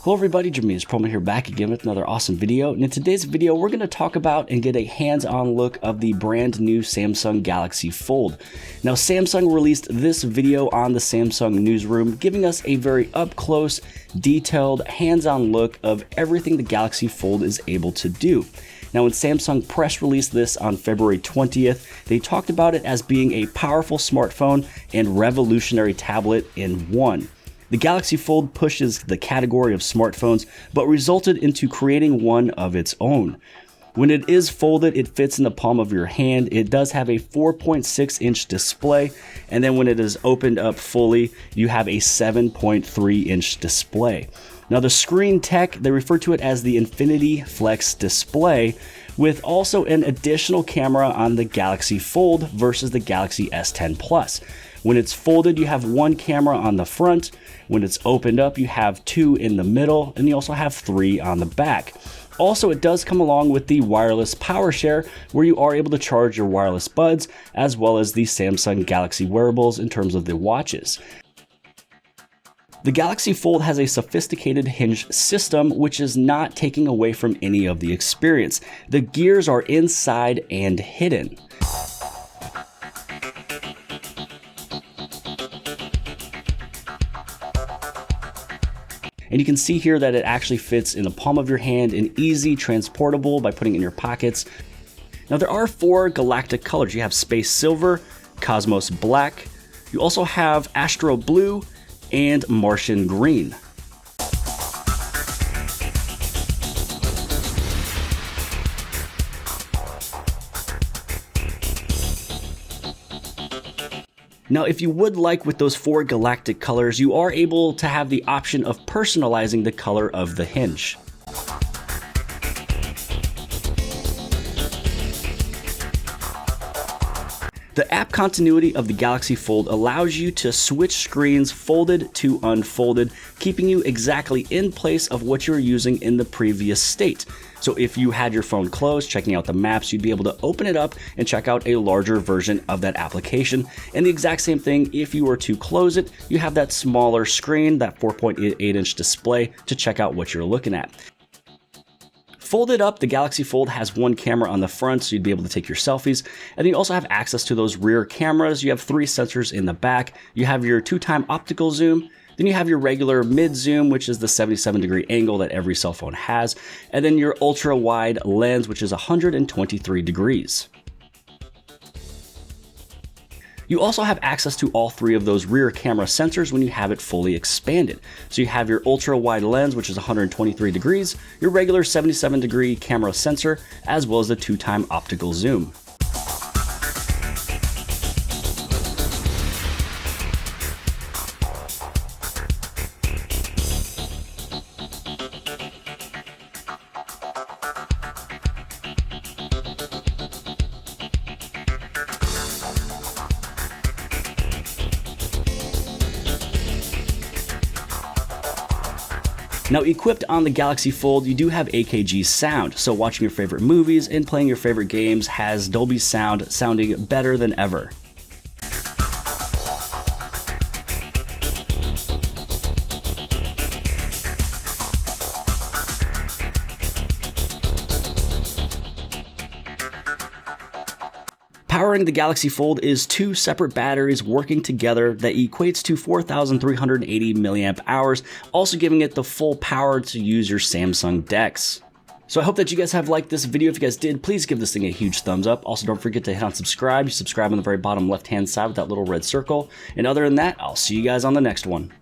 Hello everybody, jimmyispromo here, back again with another awesome video. And in today's video, we're going to talk about and get a hands-on look of the brand new Samsung Galaxy Fold. Now, Samsung released this video on the Samsung NewsRoom, giving us a very up-close, detailed, hands-on look of everything the Galaxy Fold is able to do. Now, when Samsung press released this on February 20th, they talked about it as being a powerful smartphone and revolutionary tablet in one. The Galaxy Fold pushes the category of smartphones, but resulted into creating one of its own. When it is folded, it fits in the palm of your hand. It does have a 4.6-inch display, and then when it is opened up fully, you have a 7.3-inch display. Now, the screen tech, they refer to it as the Infinity Flex display, with also an additional camera on the Galaxy Fold versus the Galaxy S10 Plus. When it's folded, you have one camera on the front. When it's opened up, you have two in the middle, and you also have three on the back. Also, it does come along with the wireless power share, where you are able to charge your wireless buds, as well as the Samsung Galaxy wearables in terms of the watches. The Galaxy Fold has a sophisticated hinge system, which is not taking away from any of the experience. The gears are inside and hidden. And you can see here that it actually fits in the palm of your hand and easy transportable by putting it in your pockets. Now, there are four galactic colors. You have Space Silver, Cosmos Black, you also have Astro Blue, and Martian Green. Now, if you would like with those four galactic colors, you are able to have the option of personalizing the color of the hinge. The app continuity of the Galaxy Fold allows you to switch screens folded to unfolded, keeping you exactly in place of what you were using in the previous state. So if you had your phone closed, checking out the maps, you'd be able to open it up and check out a larger version of that application. And the exact same thing, if you were to close it, you have that smaller screen, that 4.8-inch display to check out what you're looking at. Folded up, the Galaxy Fold has one camera on the front, so you'd be able to take your selfies. And then you also have access to those rear cameras. You have three sensors in the back. You have your 2x optical zoom. Then you have your regular mid zoom, which is the 77-degree angle that every cell phone has. And then your ultra wide lens, which is 123 degrees. You also have access to all three of those rear camera sensors when you have it fully expanded. So you have your ultra wide lens, which is 123 degrees, your regular 77-degree camera sensor, as well as the 2x optical zoom. Now, equipped on the Galaxy Fold, you do have AKG sound, so watching your favorite movies and playing your favorite games has Dolby sound sounding better than ever. Powering the Galaxy Fold is two separate batteries working together that equates to 4,380 milliamp hours, also giving it the full power to use your Samsung DeX. So I hope that you guys have liked this video. If you guys did, please give this thing a huge thumbs up. Also, don't forget to hit on subscribe. You subscribe on the very bottom left-hand side with that little red circle. And other than that, I'll see you guys on the next one.